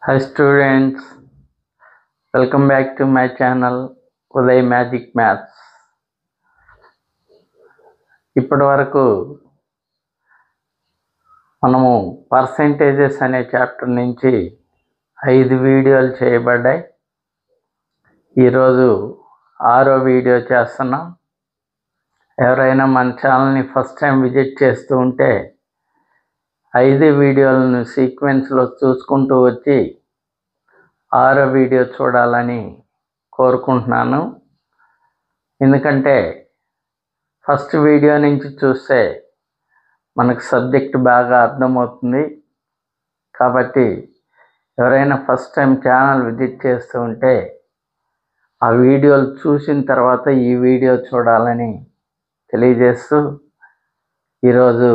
Hi students, welcome back to my channel Uday Magic Maths. ఇప్పటి వరకు మనము percentages అనే చాప్టర్ నుంచి 5 వీడియోలు చేయబడ్డాయి. ఈరోజు 6వ వీడియో చేస్తున్నాం. ఎవరైనా మన ఛానల్ని ఫస్ట్ టైం విజిట్ చేస్తూ ఉంటే 5 వీడియోలను సీక్వెన్స్లో చూసుకుంటూ వచ్చి 6వ వీడియో చూడాలని కోరుకుంటున్నాను. ఎందుకంటే ఫస్ట్ వీడియో నుంచి చూస్తే మనకు సబ్జెక్ట్ బాగా అర్థమవుతుంది. కాబట్టి ఎవరైనా ఫస్ట్ టైం ఛానల్ విజిట్ చేస్తూ ఉంటే ఆ వీడియోలు చూసిన తర్వాత ఈ వీడియో చూడాలని తెలియజేస్తూ ఈరోజు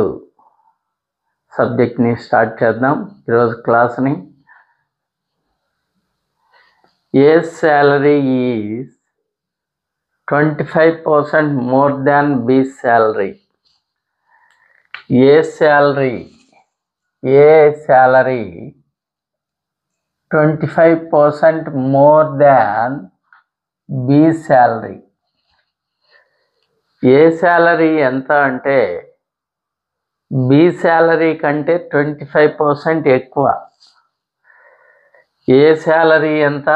సబ్జెక్ట్ని స్టార్ట్ చేద్దాం. ఈరోజు క్లాస్ని A salary is 25% more than B salary. A salary 25% more than B salary. A salary ఎంత అంటే B salary కంటే 25% ఎక్కువ. ఏ శాలరీ ఎంత?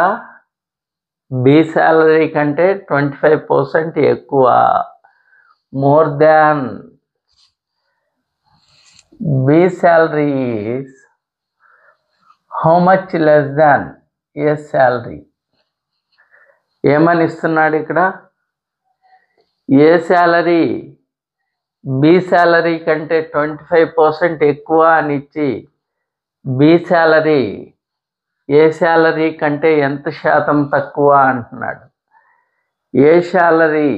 బి శాలరీ కంటే 25% ఎక్కువ. More than B salary is how much less than A salary. ఏమని ఇస్తున్నాడు ఇక్కడ? ఏ శాలరీ బి శాలరీ కంటే 25% ఎక్కువ అని ఇచ్చి బి శాలరీ ఏ శాలరీ కంటే ఎంత శాతం తక్కువ అంటున్నాడు. ఏ శాలరీ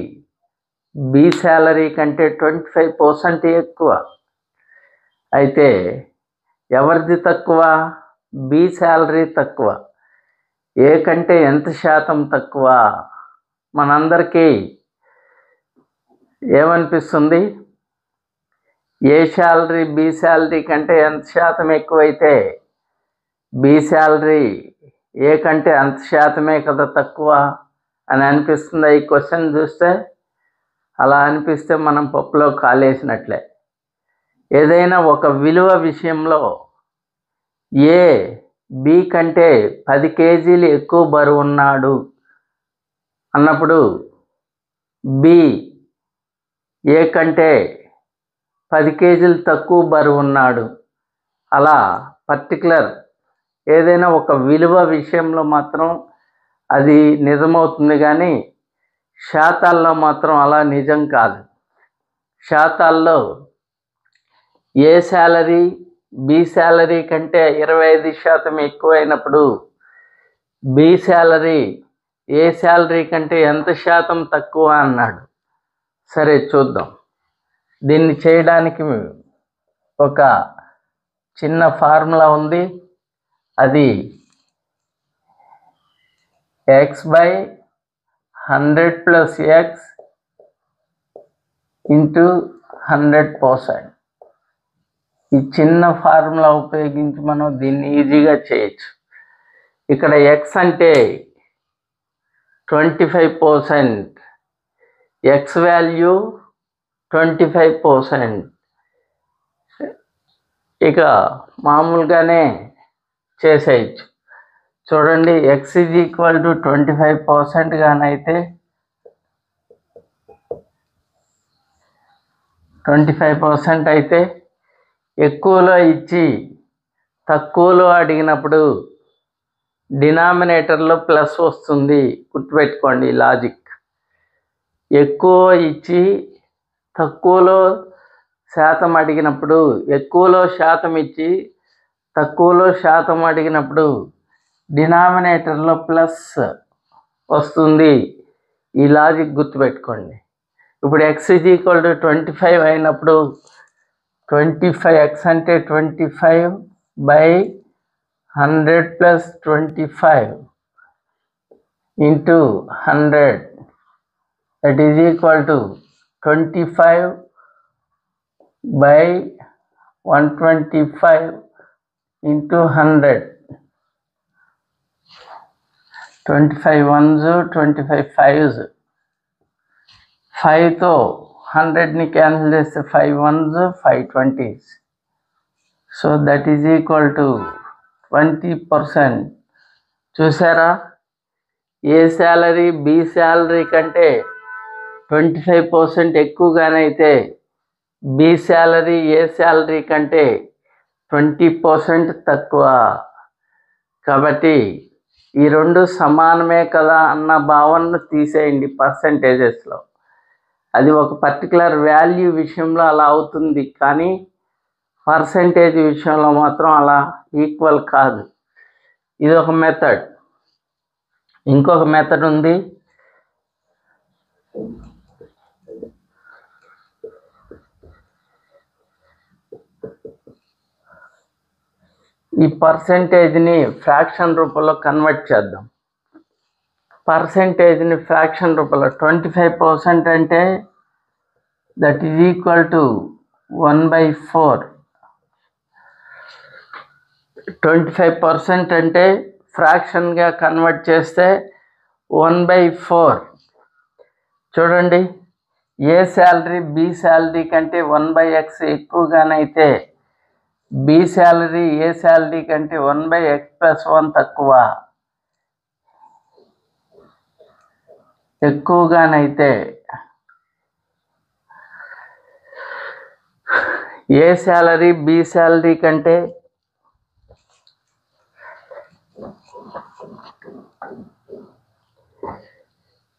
బి శాలరీ కంటే 25% ఎక్కువ. అయితే ఎవరిది తక్కువ? బి శాలరీ తక్కువ. ఏ కంటే ఎంత శాతం తక్కువ? మనందరికీ ఏమనిపిస్తుంది? ఏ శాలరీ బి శాలరీ కంటే ఎంత శాతం ఎక్కువైతే బి శాలరీ ఏ కంటే అంత శాతమే కదా తక్కువ అని అనిపిస్తుందా? ఈ క్వశ్చన్ చూస్తే అలా అనిపిస్తే మనం పప్పులో కాలేసినట్లే. ఏదైనా ఒక విలువ విషయంలో ఏ బి కంటే 10 కేజీలు ఎక్కువ బరువు ఉన్నాడు అన్నప్పుడు బి ఏ కంటే 10 కేజీలు తక్కువ బరువు ఉన్నాడు. అలా పర్టికులర్ ఏదైనా ఒక విలువ విషయంలో మాత్రం అది నిజమవుతుంది, కానీ శాతాల్లో మాత్రం అలా నిజం కాదు. శాతాల్లో ఏ శాలరీ బి శాలరీ కంటే 25% ఎక్కువైనప్పుడు బి శాలరీ ఏ శాలరీ కంటే ఎంత శాతం తక్కువ అన్నాడు. సరే చూద్దాం. దీన్ని చేయడానికి ఒక చిన్న ఫార్ములా ఉంది. అది x/100 + x × 100%. ఈ చిన్న ఫార్ములా ఉపయోగించి మనం దీన్ని ఈజీగా చేయొచ్చు. ఇక్కడ x అంటే 25%, x వాల్యూ 25%. ఇక మామూలుగానే చేసేయచ్చు. చూడండి, x = 25% గానైతే 25% అయితే ఎక్కువలో ఇచ్చి తక్కువలో అడిగినప్పుడు డినామినేటర్లో ప్లస్ వస్తుంది. గుర్తుపెట్టుకోండి ఈ లాజిక్. ఎక్కువ ఇచ్చి తక్కువలో శాతం అడిగినప్పుడు, ఎక్కువలో శాతం ఇచ్చి తక్కువలో శాతం అడిగినప్పుడు డినామినేటర్లో ప్లస్ వస్తుంది. ఈ లాజిక్ గుర్తుపెట్టుకోండి. ఇప్పుడు x = 25 అయినప్పుడు 25x అంటే 25/100 + 25 × 100, that is equal to 25/125 × 100. 25 ones, 25 fives. 5తో 100ని cancel చేస్తే 5 ones, 5 20s. So that is equal to 20%. చూసారా, ఏ శాలరీ బి శాలరీ కంటే 25% ఎక్కువగానైతే బి శాలరీ ఏ శాలరీ కంటే 20% తక్కువ. కాబట్టి ఈ రెండు సమానమే కదా అన్న భావనను తీసేయండి పర్సంటేజెస్లో. అది ఒక పర్టికులర్ వాల్యూ విషయంలో అలా అవుతుంది, కానీ పర్సంటేజ్ విషయంలో మాత్రం అలా ఈక్వల్ కాదు. ఇది ఒక మెథడ్. ఇంకొక మెథడ్ ఉంది. ఈ పర్సంటేజ్ని ఫ్రాక్షన్ రూపంలో కన్వర్ట్ చేద్దాం. పర్సంటేజ్ని ఫ్రాక్షన్ రూపంలో 25% అంటే దట్ ఈజ్ ఈక్వల్ టు 1/4. 25% అంటే ఫ్రాక్షన్గా కన్వర్ట్ చేస్తే 1/4. చూడండి, ఏ శాలరీ బి శాలరీ కంటే 1/x ఎక్కువగానైతే బి శాలరీ ఏ శాలరీ కంటే 1/x+1 తక్కువ. ఎక్కువగానైతే ఏ శాలరీ బి శాలరీ కంటే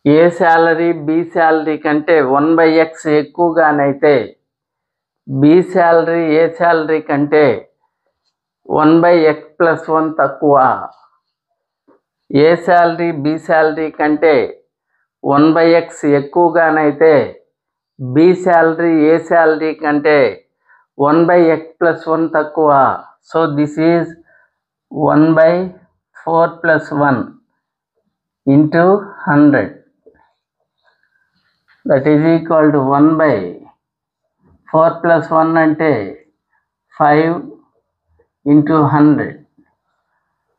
ఏ శాలరీ బి శాలరీ కంటే 1/x ఎక్కువగానైతే బి శాలరీ ఏ శాలరీ కంటే 1/x+1 తక్కువ. ఏ శాలరీ బి శాలరీ కంటే 1/x ఎక్కువగానైతే బి శాలరీ ఏ శాలరీ కంటే 1/x+1 తక్కువ. So this is 1/4+1 into 100. That is equal to 1/4+1 అంటే 5 into 100.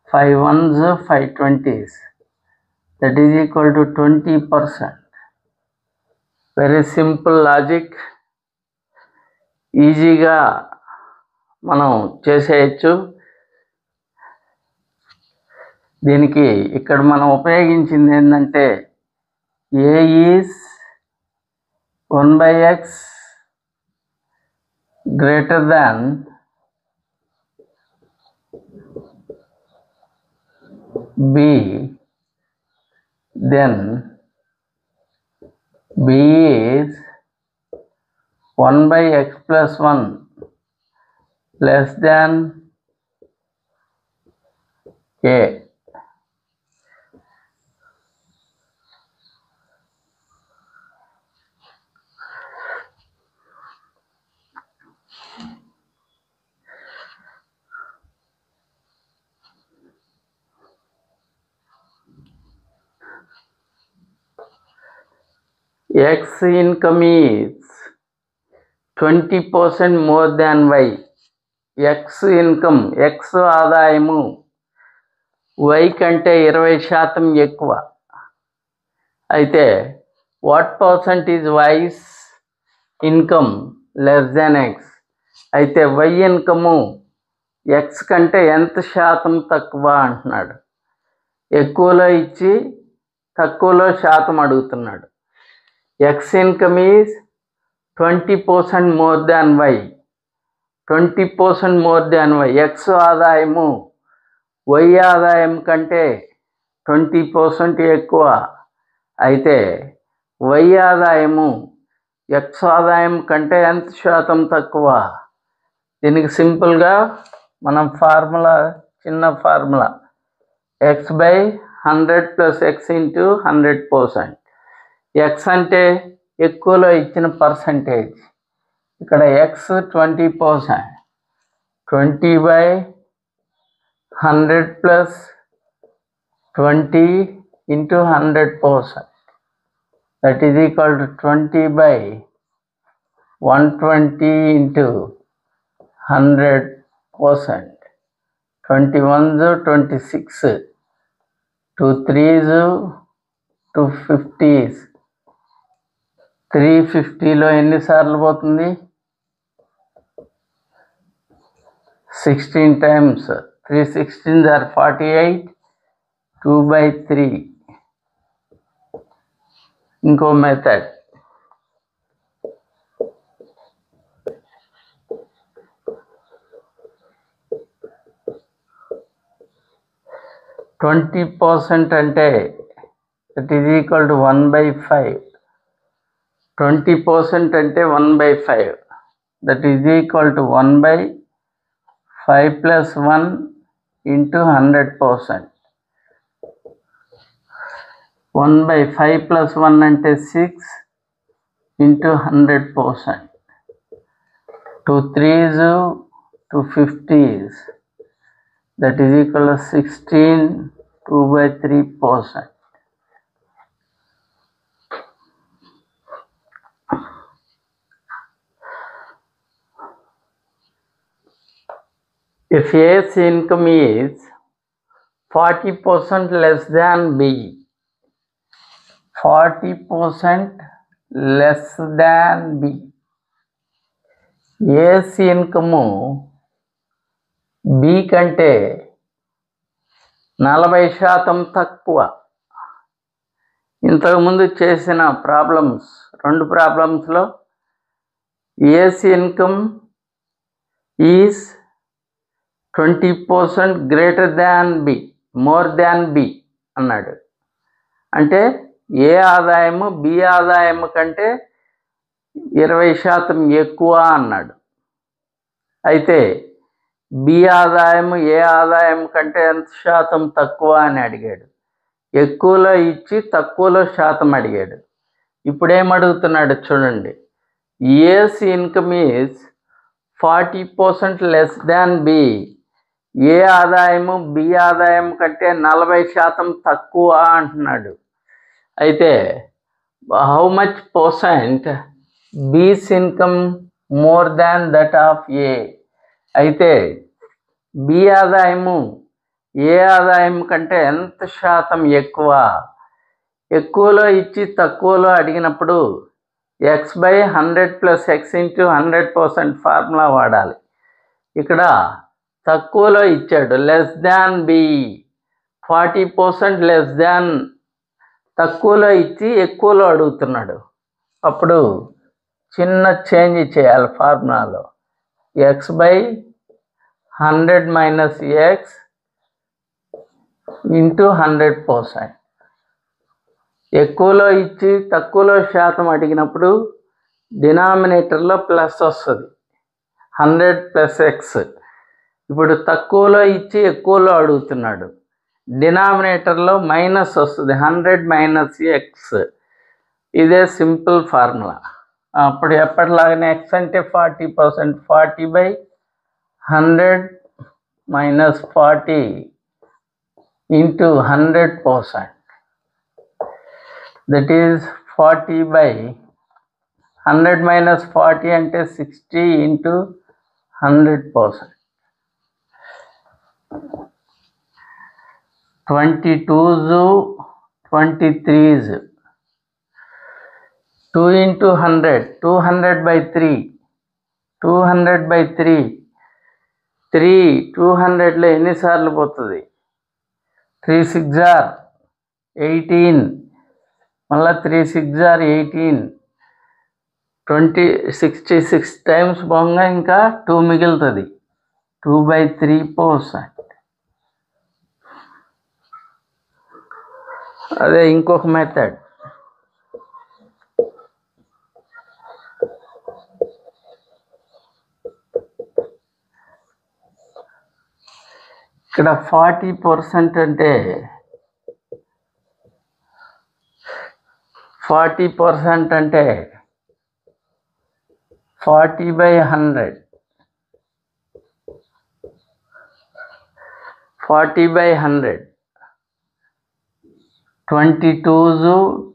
5 ones, 5 20s. That is equal to 20%. Very simple logic. ఈజీగా మనం చేసేయచ్చు. దీనికి ఇక్కడ మనం ఉపయోగించింది ఏంటంటే a is 1/x greater than b, then b is 1/x+1 less than a. X income is 20% more than Y. X income, X ఆదాయము Y కంటే 20% ఎక్కువ. అయితే what percent is y's income less than x? అయితే y income x కంటే ఎంత శాతం తక్కువ అంటున్నాడు. ఎక్కువలో ఇచ్చి తక్కువలో శాతం అడుగుతున్నాడు. X income is 20% more than y. 20% more than y. X ఆదాయము వై ఆదాయం కంటే 20% ఎక్కువ. అయితే వై ఆదాయము ఎక్స్ ఆదాయం కంటే ఎంత శాతం తక్కువ? దీనికి సింపుల్గా మనం ఫార్ములా, చిన్న formula, x/100 + x into 100%. X అంటే ఎక్కువలో ఇచ్చిన పర్సంటేజ్. ఇక్కడ X 20%. 20/100 + 20 into 100%. That is equal to 20/120 into 100%. 21s 26. 2 3s 2 50s. 350లో ఎన్నిసార్లు పోతుంది? 16 times. 3 16s are 48. 2/3. ఇంకో మెథడ్, %20 అంటే that is equal to 1/5. 20% అంటే 1/5. that is equal to 1/5 plus 1 into 100%. 1/5 plus 1 అంటే 6 into 100%. 2 3s 2 50s. that is equal to 16 2/3%. If A's income is 40% less than B, 40% less than B, A's income B కంటే 40% తక్కువ. ఇంతకుముందు చేసిన problems, 2 ప్రాబ్లమ్స్లో A's income is 20% greater than b, more than b అన్నాడు. అంటే ఏ ఆదాయము B ఆదాయము కంటే 20% ఎక్కువ అన్నాడు. అయితే బి ఆదాయము ఏ ఆదాయం కంటే ఎంత శాతం తక్కువ అని అడిగాడు. ఎక్కువలో ఇచ్చి తక్కువలో శాతం అడిగాడు. ఇప్పుడు ఏమడుగుతున్నాడు చూడండి. A's income is 40% less than B, A ఆదాయము బి ఆదాయం కంటే 40% తక్కువ అంటున్నాడు. అయితే how much percent B's income more than that of A? అయితే బి ఆదాయము ఏ ఆదాయం కంటే ఎంత శాతం ఎక్కువ? ఎక్కువలో ఇచ్చి తక్కువలో అడిగినప్పుడు x/100 + x × 100% ఫార్ములా వాడాలి. ఇక్కడ తక్కువలో ఇచ్చాడు less than b, 40% less than, తక్కువలో ఇచ్చి ఎక్కువలో అడుగుతున్నాడు. అప్పుడు చిన్న చేంజ్ చేయాలి ఫార్ములాలో. x/100 - x × 100%. ఎక్కువలో ఇచ్చి తక్కువలో శాతం అడిగినప్పుడు డినామినేటర్లో ప్లస్ వస్తుంది, 100 + x. ఇప్పుడు తక్కువలో ఇచ్చి ఎక్కువలో అడుగుతున్నాడు, డినామినేటర్లో మైనస్ వస్తుంది, 100 - x. ఇదే సింపుల్ ఫార్ములా. అప్పుడు ఎప్పటిలాగానే x అంటే 40%, 40/100 - 40 × 100%. దట్ ఈజ్ 40/100 - 40 అంటే 60 × 100%. 22s 23s. 2 × 100 200/3. 200/3. 3 200లో ఎన్నిసార్లు పోతుంది? 3 6 are 18. మళ్ళీ 3 6 are 18. 66 times పోగా ఇంకా 2 మిగులుతుంది, 2/3%. అదే ఇంకొక మెథడ్. ఇక్కడ 40% అంటే 40/100. 40/100. 22s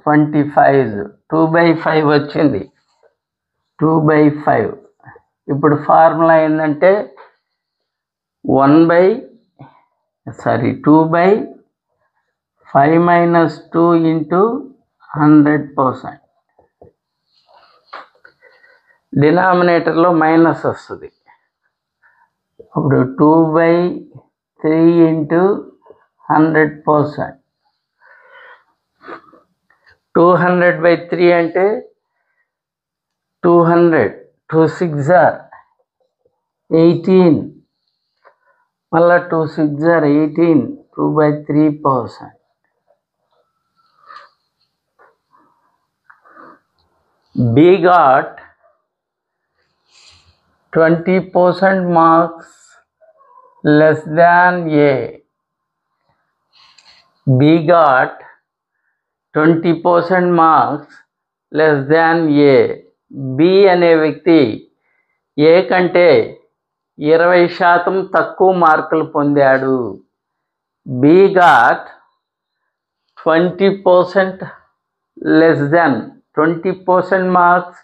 25s. 2/5 వచ్చింది, 2/5. ఇప్పుడు ఫార్ములా ఏంటంటే 2/5 5 minus 2 into 100%. డినామినేటర్లో మైనస్ వస్తుంది. అప్పుడు 2/3 into 100%. 200/3 అంటే 200. 2 6 are 18. మళ్ళా 2 6 are 18. 2/3%. B got 20% marks less than A. B got 20% marks less than A. B అనే వ్యక్తి ఏ కంటే 20% తక్కువ మార్కులు పొందాడు. B got 20% less than 20% marks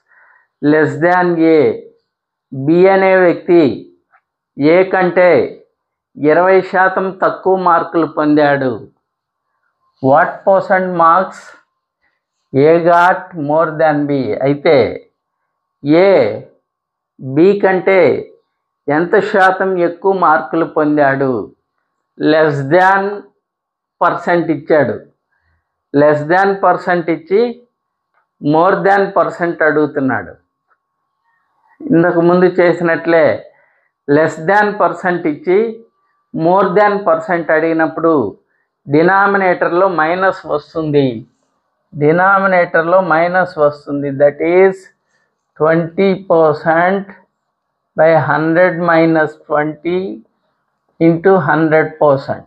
less than A. B అనే వ్యక్తి ఏ కంటే 20% తక్కువ మార్కులు పొందాడు. What percent marks A got more than B. అయితే ఏ బి కంటే ఎంత శాతం ఎక్కువ మార్కులు పొందాడు. లెస్ దాన్ పర్సెంట్ ఇచ్చాడు. లెస్ దాన్ పర్సెంట్ ఇచ్చి మోర్ దాన్ పర్సెంట్ అడుగుతున్నాడు. ఇంతకు ముందు చేసినట్లే లెస్ దాన్ పర్సెంట్ ఇచ్చి మోర్ దాన్ పర్సెంట్ అడిగినప్పుడు డినామినేటర్లో మైనస్ వస్తుంది. డినామినేటర్లో మైనస్ వస్తుంది. That is 20% by 100 minus 20 into 100%.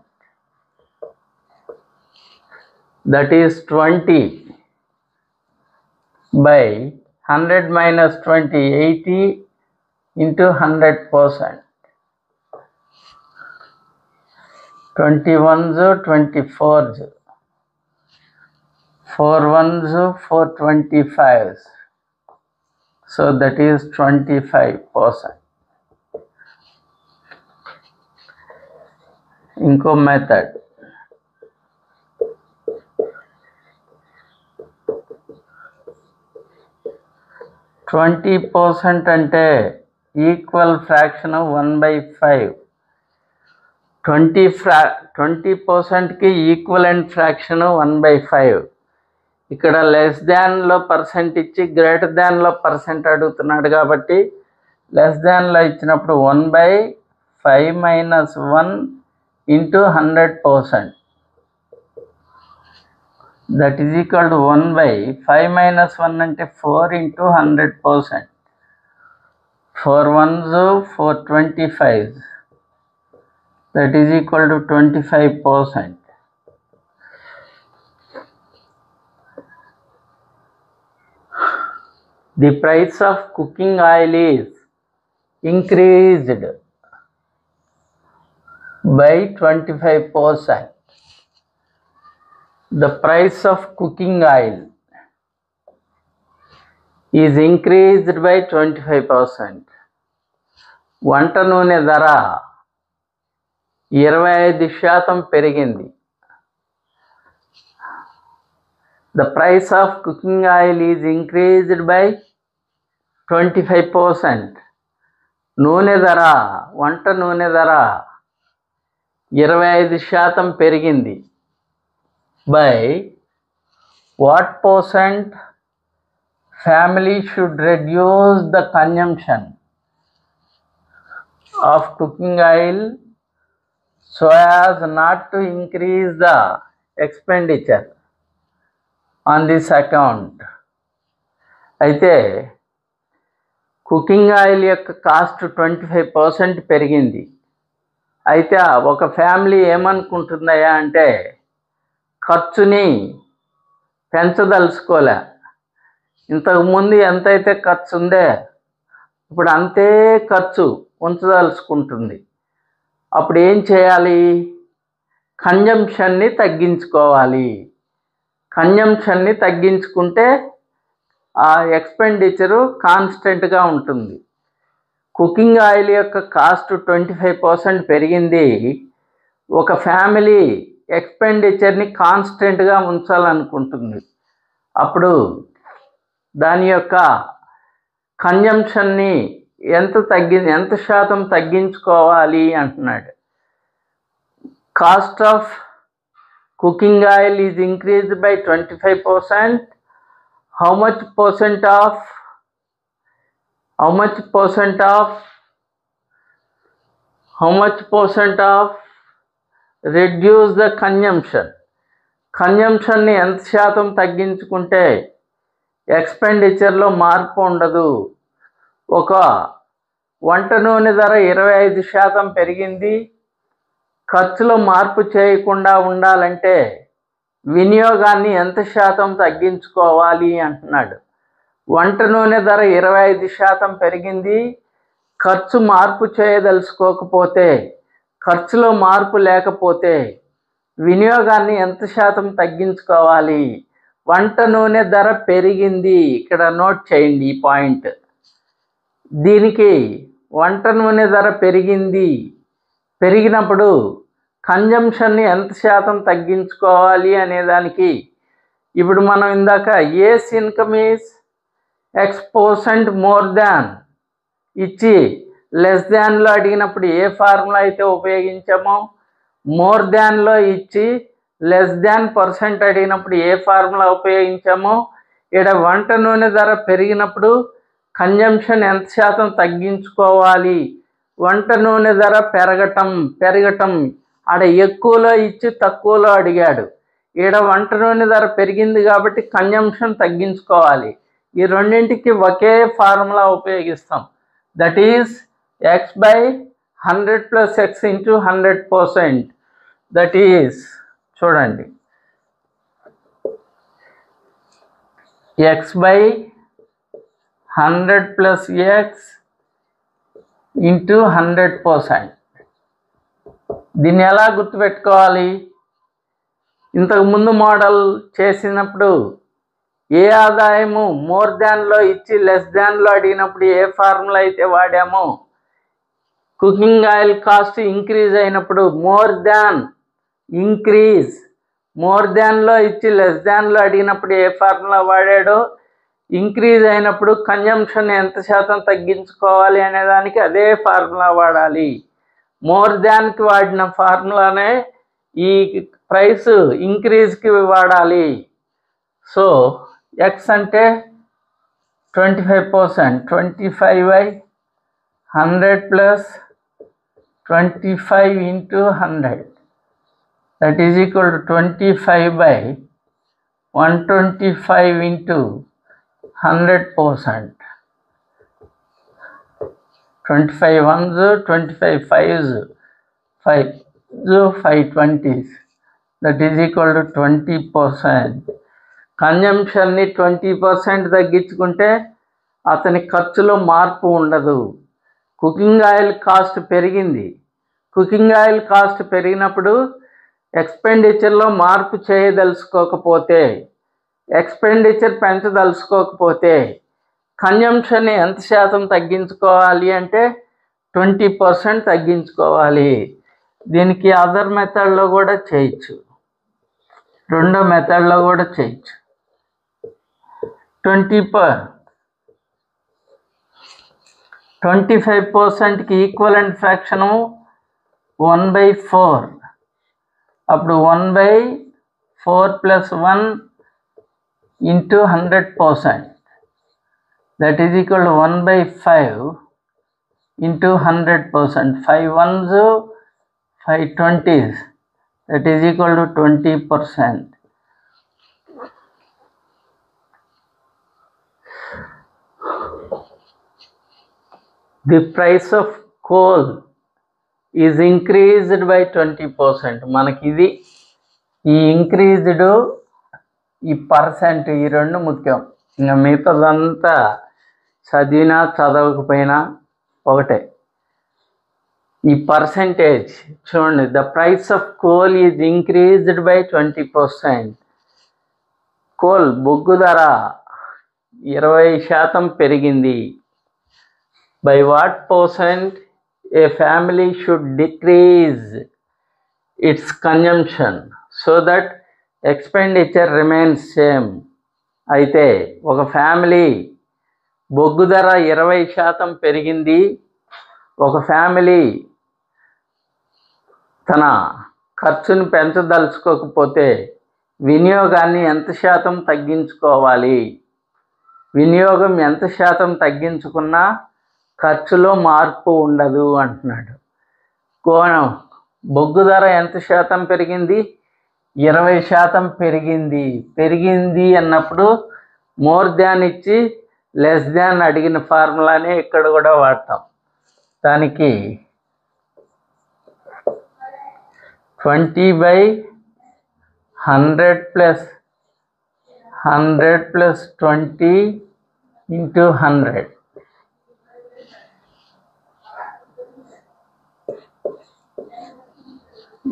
That is 20 by 100 minus 20, 80 into 100%. 21s, 24s, 4 1s, 4 25s. So that is 25%. ఇంకో మెథడ్. ట్వంటీ పర్సెంట్ అంటే ఈక్వల్ ఫ్రాక్షన్ 1/5. 20%కి ఈక్వలెంట్ ఫ్రాక్షన్ 1/5. ఇక్కడ లెస్ దాన్లో పర్సెంట్ ఇచ్చి గ్రేటర్ దాన్లో పర్సెంట్ అడుగుతున్నాడు కాబట్టి లెస్ దాన్లో ఇచ్చినప్పుడు 1/5 minus 1 into 100%. That is equal to 1/5 minus 1 అంటే 4 into 100%. 4 1s, 4 25s. That is equal to 25%. The price of cooking oil is increased by 25%. The price of cooking oil is increased by 25%. వంట నూనె ధర 25% పెరిగింది. The price of cooking oil is increased by 25%. నూనె ధర, వంట నూనె ధర 25% పెరిగింది. By what percent family should reduce the consumption of cooking oil so as not to increase the expenditure on this account. అయితే కుకింగ్ ఆయిల్ యొక్క cost 25% పెరిగింది. అయితే ఒక ఫ్యామిలీ ఏమనుకుంటుందయ్యా అంటే ఖర్చుని పెంచదలుచుకోలే. ఇంతకుముందు ఎంతైతే ఖర్చు ఉందే ఇప్పుడు అంతే ఖర్చు ఉంచదలుచుకుంటుంది. అప్పుడు ఏం చేయాలి? కన్జంప్షన్ని తగ్గించుకోవాలి. కన్జంప్షన్ని తగ్గించుకుంటే ఆ ఎక్స్పెండిచరు కాన్స్టెంట్గా ఉంటుంది. కుకింగ్ ఆయిల్ యొక్క కాస్ట్ 25% పెరిగింది. ఒక ఫ్యామిలీ ఎక్స్పెండిచర్ని కాన్స్టెంట్గా ఉంచాలనుకుంటుంది. అప్పుడు దాని యొక్క కన్జంప్షన్ని ఎంత శాతం తగ్గించుకోవాలి అంటున్నాడు. Cost of cooking oil is increased by 25%. How much percent of reduce the consumption? కన్జంప్షన్ని ఎంత శాతం తగ్గించుకుంటే ఎక్స్పెండిచర్లో మార్పు ఉండదు. ఒక వంట నూనె ధర 25% పెరిగింది. ఖర్చులో మార్పు చేయకుండా ఉండాలంటే వినియోగాన్ని ఎంత శాతం తగ్గించుకోవాలి అంటున్నాడు. వంట నూనె ధర 25% పెరిగింది. ఖర్చు మార్పు చేయదలుచుకోకపోతే, ఖర్చులో మార్పు లేకపోతే వినియోగాన్ని ఎంత శాతం తగ్గించుకోవాలి? వంట నూనె ధర పెరిగింది. ఇక్కడ నోట్ చేయండి ఈ పాయింట్. దీనికి వంట నూనె ధర పెరిగినప్పుడు కన్జంప్షన్ని ఎంత శాతం తగ్గించుకోవాలి అనేదానికి ఇప్పుడు మనం ఇందాక A's income is X% more than ఇచ్చి లెస్ దాన్లో అడిగినప్పుడు ఏ ఫార్ములా అయితే ఉపయోగించామో, మోర్ దాన్లో ఇచ్చి లెస్ దాన్ పర్సెంట్ అడిగినప్పుడు ఏ ఫార్ములా ఉపయోగించామో, ఇక్కడ వంట నూనె ధర పెరిగినప్పుడు కన్జంప్షన్ ఎంత శాతం తగ్గించుకోవాలి? వంట నూనె ధర పెరగటం ఆడ ఎక్కువలో ఇచ్చి తక్కువలో అడిగాడు. ఈడ వంట నూనె ధర పెరిగింది కాబట్టి కన్జంప్షన్ తగ్గించుకోవాలి. ఈ రెండింటికి ఒకే ఫార్ములా ఉపయోగిస్తాం. That is X/100 + X × 100%. That is చూడండి X/100 + X × 100%. దీన్ని ఎలా గుర్తుపెట్టుకోవాలి? ఇంతకుముందు మోడల్ చేసినప్పుడు ఏ ఆదాయము మోర్ దాన్లో ఇచ్చి లెస్ దాన్లో అడిగినప్పుడు ఏ ఫార్ములా అయితే వాడామో, కుకింగ్ ఆయిల్ కాస్ట్ ఇంక్రీజ్ అయినప్పుడు మోర్ దాన్లో ఇచ్చి లెస్ దాన్లో అడిగినప్పుడు ఏ ఫార్ములా వాడాడో, ఇంక్రీజ్ అయినప్పుడు కన్జంప్షన్ ఎంత శాతం తగ్గించుకోవాలి అనేదానికి అదే ఫార్ములా వాడాలి. మోర్ దాన్కి వాడిన ఫార్ములానే ఈ ప్రైస్ ఇంక్రీజ్కి వాడాలి. సో ఎక్స్ అంటే 25%, 25/100 + 25 × 100. That is equal to 25/125 × 100%. 25 ones, 25 fives, 5 20s. That is equal to 20%. కన్జంప్షన్ని 20% తగ్గించుకుంటే అతని ఖర్చులో మార్పు ఉండదు. కుకింగ్ ఆయిల్ కాస్ట్ పెరిగింది. కుకింగ్ ఆయిల్ కాస్ట్ పెరిగినప్పుడు ఎక్స్పెండిచర్లో మార్పు చేయదలుచుకోకపోతే, ఎక్స్పెండిచర్ పెంచదలుచుకోకపోతే కన్జంప్షన్ని ఎంత శాతం తగ్గించుకోవాలి అంటే 20% తగ్గించుకోవాలి. దీనికి అదర్ మెథడ్లో కూడా చేయొచ్చు, రెండో మెథడ్లో కూడా చేయొచ్చు. 25%కి ఈక్వలెంట్ ఫ్రాక్షను 1/4. అప్పుడు 1/4 + 1 × 100%. That is equal to 1/5 × 100%. 5 ones, 5 20s. That is equal to 20%. The price of coal is increased by 20%. మనకి ఇది ఈ ఇంక్రీజ్డ్ ఈ పర్సెంట్ ఈ రెండు ముఖ్యం. ఇంకా మిగతాదంతా చదివినా చదవకపోయినా ఒకటే. ఈ పర్సెంటేజ్ చూడండి, the price of coal is increased by 20%. Coal బొగ్గు ధర 20% పెరిగింది. By what % A family should decrease it's consumption? So that expenditure remains same. అయితే ఒక ఫ్యామిలీ బొగ్గు ధర 20% పెరిగింది, ఒక ఫ్యామిలీ తన ఖర్చును పెంచదలుచుకోకపోతే వినియోగాన్ని ఎంత శాతం తగ్గించుకోవాలి? వినియోగం ఎంత శాతం తగ్గించుకున్నా ఖర్చులో మార్పు ఉండదు అంటున్నాడు. బొగ్గు ధర ఎంత శాతం పెరిగింది? 20% పెరిగింది అన్నప్పుడు మోర్ దాన్ ఇచ్చి లెస్ దాన్ అడిగిన ఫార్ములానే ఇక్కడ కూడా వాడతాం. దానికి 20/100 + 100 + 20 × 100.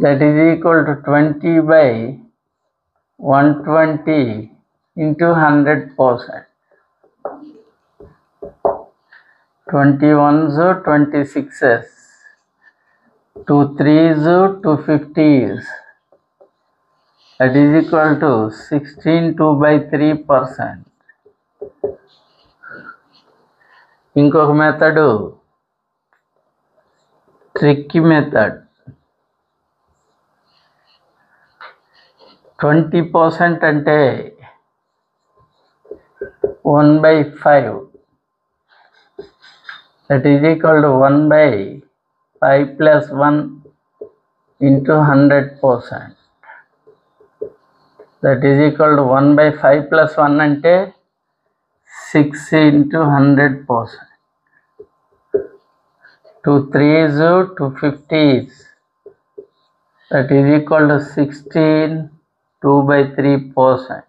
That is equal to 20/120 × 100%. 21s 26s, 2 3s 250s. That is equal to 16 2/3%. ఇంకొక మెథడు ట్రిక్కీ మెథడ్. 20% అంటే 1/5. That is equal to 1/5 + 1 × 100%. That is equal to 1/5 + 1 అంటే 6 × 100%. 2 3s 250s. That is equal to 16 2/3%.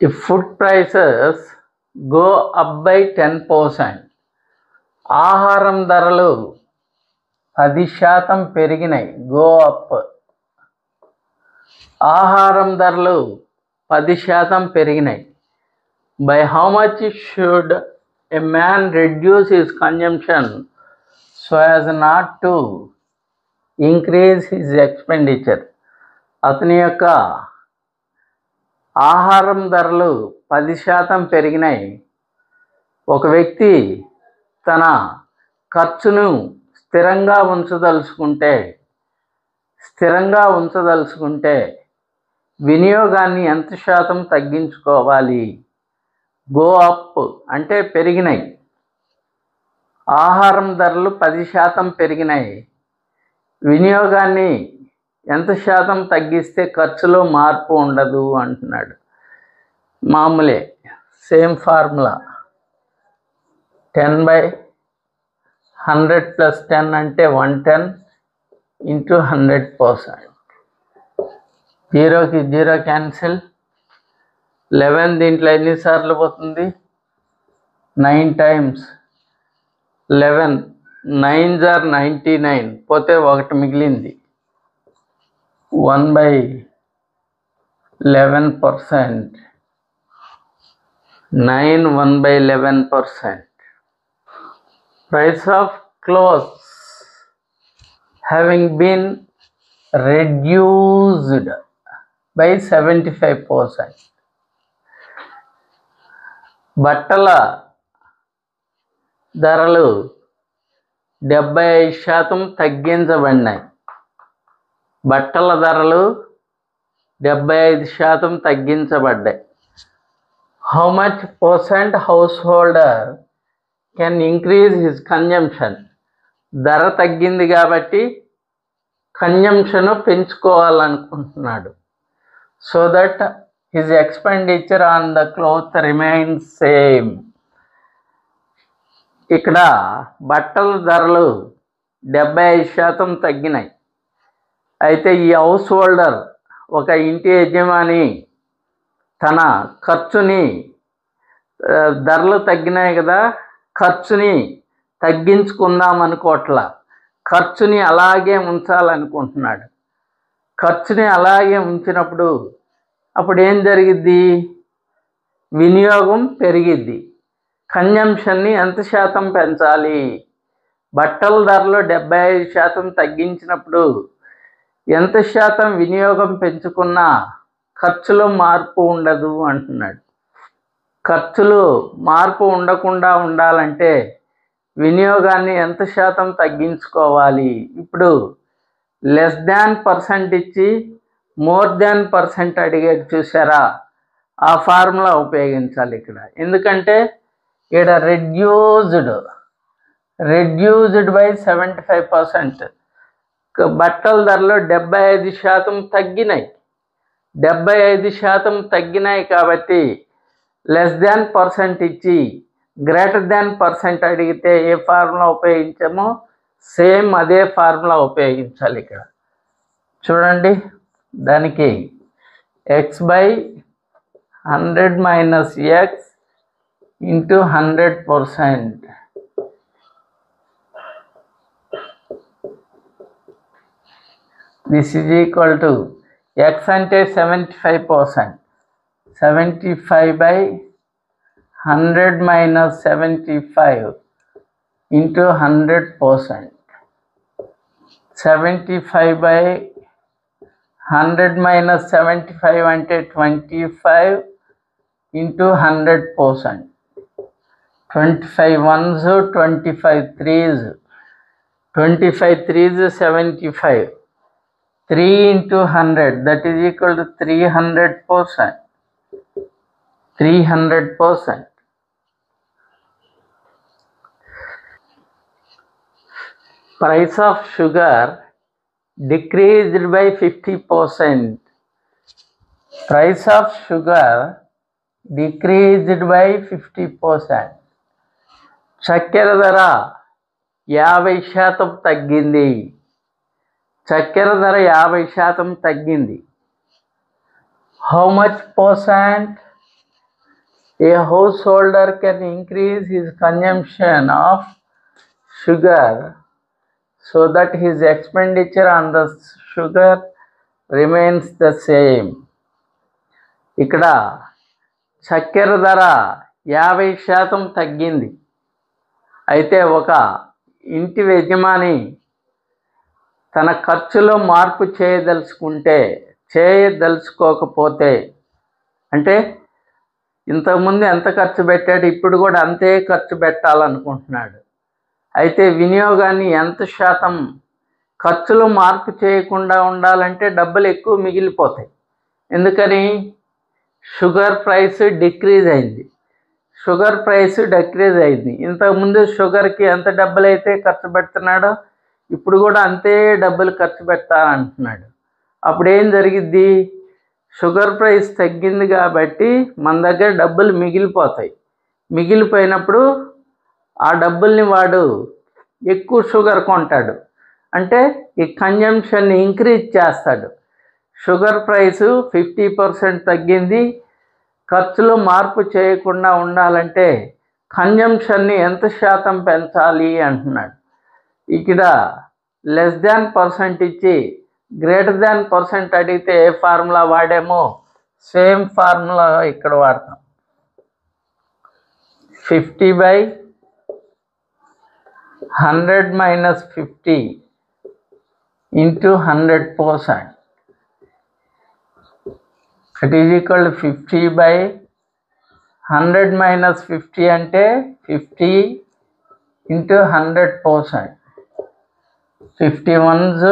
If food prices go up by 10%, ఆహారం ధరలు 10% పెరిగినాయి. Go up. ఆహారం ధరలు 10% పెరిగినాయి. By how much should a man reduce his consumption so as not to increase his expenditure? అతని యొక్క ఆహారం ధరలు 10% పెరిగినాయి. ఒక వ్యక్తి తన ఖర్చును స్థిరంగా ఉంచదలుచుకుంటే వినియోగాన్ని ఎంత శాతం తగ్గించుకోవాలి? గో అప్ అంటే పెరిగినాయి. ఆహారం ధరలు 10% పెరిగినాయి. వినియోగాన్ని ఎంత శాతం తగ్గిస్తే ఖర్చులో మార్పు ఉండదు అంటున్నాడు. మామూలే, సేమ్ ఫార్ములా. 10/100 + 10 అంటే 110 × 100%. 0కి 0 క్యాన్సిల్. 11 దీంట్లో ఎన్నిసార్లు పోతుంది? 9 times. 11 9s are 99. పోతే 1 మిగిలింది. 1/11%. 9 1/11%. Price of clothes having been reduced by 75%. బట్టల ధరలు 75% తగ్గించబడినాయి. బట్టల ధరలు 75% తగ్గించబడ్డాయి. How much percent householder can increase his consumption? ధర తగ్గింది కాబట్టి కన్జంప్షన్ పెంచుకోవాలనుకుంటున్నాడు. So that his expenditure on the cloth remains same. ఇక్కడ బట్టల ధరలు 75% తగ్గినాయి. అయితే ఈ హౌస్ హోల్డర్, ఒక ఇంటి యజమాని తన ఖర్చుని, ధరలు తగ్గినాయి కదా, ఖర్చుని తగ్గించుకుందాం అనుకోవట్లా, ఖర్చుని అలాగే ఉంచాలనుకుంటున్నాడు. ఖర్చుని అలాగే ఉంచినప్పుడు అప్పుడు ఏం జరిగిద్ది? వినియోగం పెరిగిద్ది. కన్జంప్షన్ని ఎంత శాతం పెంచాలి? బట్టల ధరలో 75% తగ్గించినప్పుడు ఎంత శాతం వినియోగం పెంచుకున్నా ఖర్చులో మార్పు ఉండదు అంటున్నాడు. ఖర్చులు మార్పు ఉండకుండా ఉండాలంటే వినియోగాన్ని ఎంత శాతం తగ్గించుకోవాలి? ఇప్పుడు లెస్ దాన్ పర్సెంట్ ఇచ్చి మోర్ దాన్ పర్సెంట్ అడిగేది చూసారా? ఆ ఫార్ములా ఉపయోగించాలి ఇక్కడ. ఎందుకంటే ఇక్కడ రెడ్యూస్డ్ బై 75%. బట్టల ధరలో 75% తగ్గినాయి. 75% తగ్గినాయి కాబట్టి లెస్ దాన్ పర్సెంట్ ఇచ్చి గ్రేటర్ దాన్ పర్సెంట్ అడిగితే ఏ ఫార్ములా ఉపయోగించామో సేమ్ అదే ఫార్ములా ఉపయోగించాలి ఇక్కడ. చూడండి, దానికి x/100 minus x into 100%. This is equal to x అంటే 75%. 75/100 మైనస్ 75 ఇంటూ 100%. 75/100 మైనస్ 75 అంటే 25 into 100%. 25 ones 25 threes, 25 threes 75. 3 into 100, that is equal to 300%. 300%. Price of sugar decreased by 50%. Price of sugar decreased by 50%. చక్కెర ధర 50% తగ్గింది. చక్కెర ధర 50% తగ్గింది. How much percent a householder can increase his consumption of sugar so that his expenditure on the sugar remains the same? ఇక్కడ చక్కెర ధర 50% తగ్గింది. అయితే ఒక ఇంటి యజమాని తన ఖర్చులో మార్పు చేయదలుచుకోకపోతే, అంటే ఇంతకుముందు ఎంత ఖర్చు పెట్టాడు ఇప్పుడు కూడా అంతే ఖర్చు పెట్టాలనుకుంటున్నాడు. అయితే వినియోగాన్ని ఎంత శాతం ఖర్చులో మార్పు చేయకుండా ఉండాలంటే డబ్బులు ఎక్కువ మిగిలిపోతాయి. ఎందుకని? షుగర్ ప్రైస్ డిక్రీజ్ అయింది. ఇంతకుముందు షుగర్కి ఎంత డబ్బులు అయితే ఖర్చు పెడుతున్నాడో ఇప్పుడు కూడా అంతే డబ్బులు ఖర్చు పెట్టాలంటున్నాడు. అప్పుడు ఏం జరిగిద్ది? షుగర్ ప్రైస్ తగ్గింది కాబట్టి మన దగ్గర డబ్బులు మిగిలిపోతాయి. మిగిలిపోయినప్పుడు ఆ డబ్బుల్ని వాడు ఎక్కువ షుగర్ కొంటాడు. అంటే ఈ కన్జంప్షన్ని ఇంక్రీజ్ చేస్తాడు. షుగర్ ప్రైసు 50% తగ్గింది. ఖర్చులో మార్పు చేయకుండా ఉండాలంటే కన్జంప్షన్ని ఎంత శాతం పెంచాలి అంటున్నాడు. ఇక్కడ లెస్ దాన్ పర్సెంట్ ఇచ్చి గ్రేటర్ దాన్ పర్సెంట్ అడిగితే ఏ ఫార్ములా వాడామో సేమ్ ఫార్ములా ఇక్కడ వాడతాం. 50/100 minus 50 into 100%. It is equal to 50/100 minus 50 అంటే 50 into 100%. 51s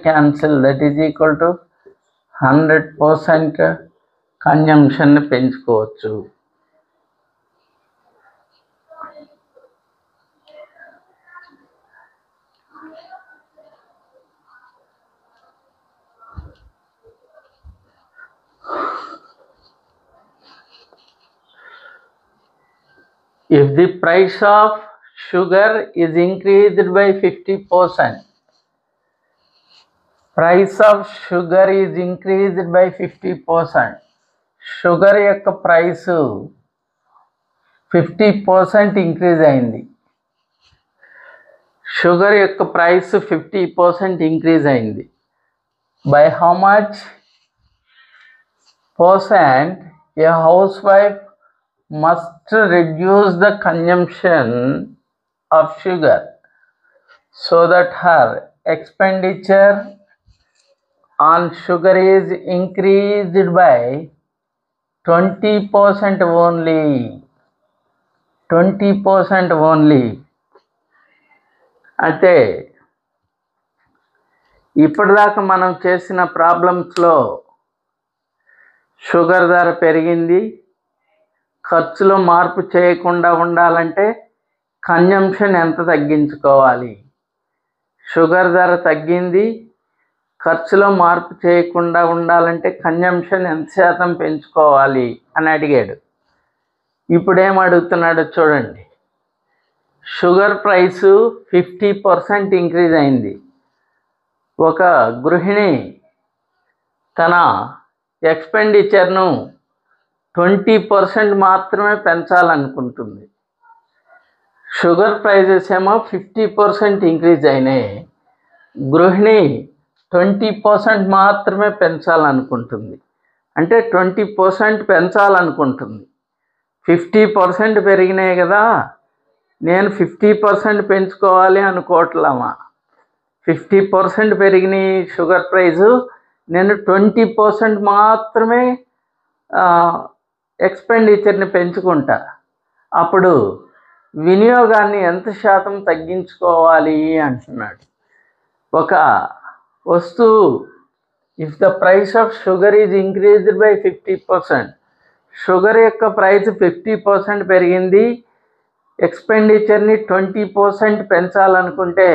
cancel, that is equal to 100% కన్జంప్షన్ని పెంచుకోవచ్చు. If the price of sugar is increased by 50%, price of sugar is increased by 50%. Sugar యొక్క price 50% increase అయింది. Sugar యొక్క price 50% increase అయింది. By how much percent A house wife must reduce the consumption of sugar so that her expenditure on sugar is increased by 20% only. 20% only. అయితే ఇప్పటిదాకా మనం చేసిన ప్రాబ్లమ్స్లో sugar ధర పెరిగింది, ఖర్చులో మార్పు చేయకుండా ఉండాలంటే కన్జంప్షన్ ఎంత తగ్గించుకోవాలి, షుగర్ ధర తగ్గింది, ఖర్చులో మార్పు చేయకుండా ఉండాలంటే కన్జంప్షన్ ఎంత శాతం పెంచుకోవాలి అని అడిగాడు. ఇప్పుడు ఏం అడుగుతున్నాడో చూడండి. షుగర్ ప్రైసు 50% ఇంక్రీజ్ అయింది. ఒక గృహిణి తన ఎక్స్పెండిచర్ను 20% మాత్రమే పెంచాలనుకుంటుంది. షుగర్ ప్రైజెస్ ఏమో 50% ఇంక్రీజ్ అయినాయి. గృహిణి 20% మాత్రమే పెంచాలనుకుంటుంది. అంటే 20% పెంచాలనుకుంటుంది. 50% పెరిగినాయి కదా, నేను 50% పెంచుకోవాలి అనుకోవట్లేమా. 50% పెరిగినాయి షుగర్ ప్రైజు, నేను 20% మాత్రమే ఎక్స్పెండిచర్ని పెంచుకుంటా. అప్పుడు వినియోగాన్ని ఎంత శాతం తగ్గించుకోవాలి అంటున్నాడు. ఒక వస్తువు, if the price of sugar is increased by 50%, sugar యొక్క ప్రైస్ 50% పెరిగింది, ఎక్స్పెండిచర్ని 20% పెంచాలనుకుంటే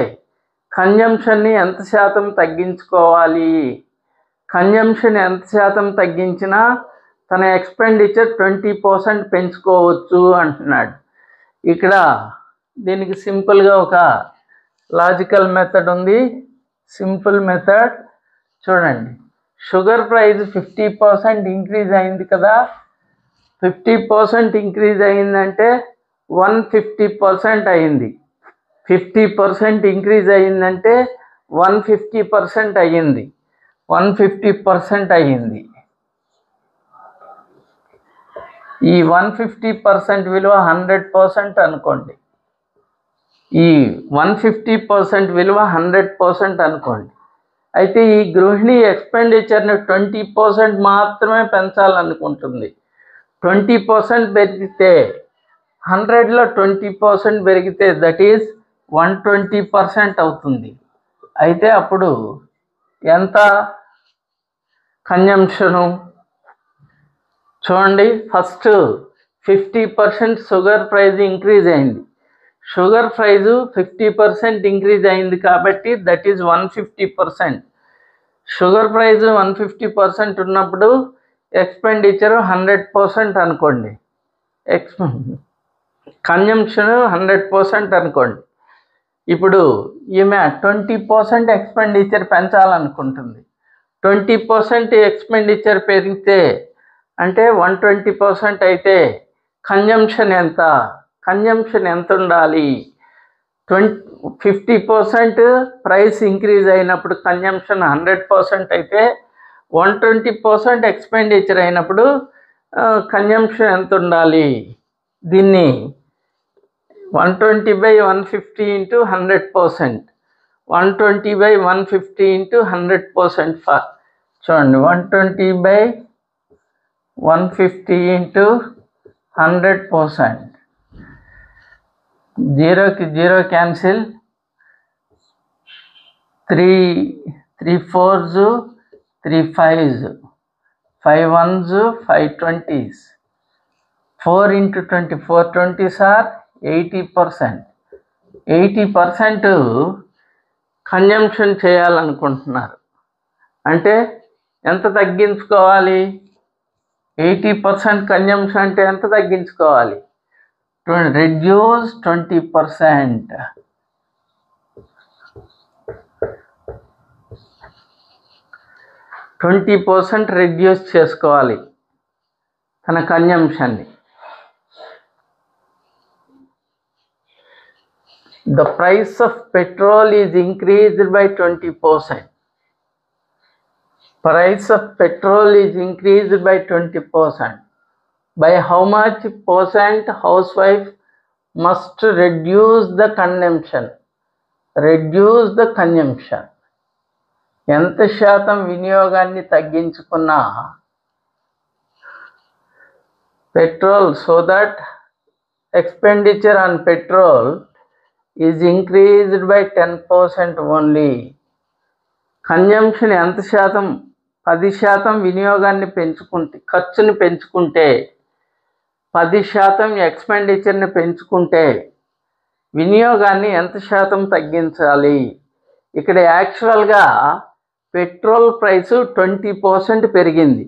కన్జంప్షన్ని ఎంత శాతం తగ్గించుకోవాలి, కన్జంప్షన్ ఎంత శాతం తగ్గించినా తన ఎక్స్పెండిచర్ 20% పెంచుకోవచ్చు అంటున్నాడు. ఇక్కడ దీనికి సింపుల్గా ఒక లాజికల్ మెథడ్ ఉంది. సింపుల్ మెథడ్ చూడండి. షుగర్ ప్రైస్ 50% ఇంక్రీజ్ అయింది కదా, 50% ఇంక్రీజ్ అయిందంటే 150% అయింది. 50% ఇంక్రీజ్ అయ్యిందంటే 150% అయ్యింది. 150% అయ్యింది. ఈ 150% విలువ 100% అనుకోండి. ఈ 150% విలువ 100% అనుకోండి. అయితే ఈ గృహిణి ఎక్స్పెండిచర్ని 20% మాత్రమే పెంచాలనుకుంటుంది. 20% పెరిగితే 100లో 20% పెరిగితే దట్ ఈజ్ 120% అవుతుంది. అయితే అప్పుడు ఎంత కన్జంప్షను చూడండి. ఫస్ట్ 50% షుగర్ ప్రైజ్ ఇంక్రీజ్ అయింది. షుగర్ ప్రైజు 50% ఇంక్రీజ్ అయింది కాబట్టి దట్ ఈజ్ 150%. షుగర్ ప్రైజు 150% ఉన్నప్పుడు ఎక్స్పెండిచరు 100% అనుకోండి. కన్జంప్షన్ 100% అనుకోండి. ఇప్పుడు ఈమె 20% ఎక్స్పెండిచర్ పెంచాలనుకుంటుంది. 20% ఎక్స్పెండిచర్ పెరిగితే అంటే 120% అయితే కన్జంప్షన్ ఎంత? కన్జంప్షన్ ఎంత ఉండాలి? 50% ప్రైస్ ఇంక్రీజ్ అయినప్పుడు కన్జంప్షన్ 100% అయితే 120% ఎక్స్పెండిచర్ అయినప్పుడు కన్జంప్షన్ ఎంత ఉండాలి? దీన్ని 120/150 into 100%. 120/150 into 100%. చూడండి, 120/150 into 100%. 0కి 0 cancel. 3 4s 3 5s 5 1s 5 20s. 4 into 20 4 20s are 80%. 80% consumption చేయాలనుకుంటున్నారు. అంటే ఎంత తగ్గించుకోవాలి? 80% కన్జంప్షన్ అంటే ఎంత తగ్గించుకోవాలి? రెడ్యూస్ 20%. 20% రెడ్యూస్ చేసుకోవాలి తన కన్జంప్షన్ని. The price of petrol is increased by 20%. Price of petrol is increased by 20%. by how much percent housewife must reduce the consumption. ఎంత శాతం వినియోగాన్ని తగ్గించుకున్నా petrol, so that expenditure on petrol is increased by 10% only. Consumption ఎంత శాతం, 10% వినియోగాన్ని పెంచుకుంటే, ఖర్చుని పెంచుకుంటే, 10% ఎక్స్పెండిచర్ని పెంచుకుంటే వినియోగాన్ని ఎంత శాతం తగ్గించాలి? ఇక్కడ యాక్చువల్గా పెట్రోల్ ప్రైసు 20% పెరిగింది.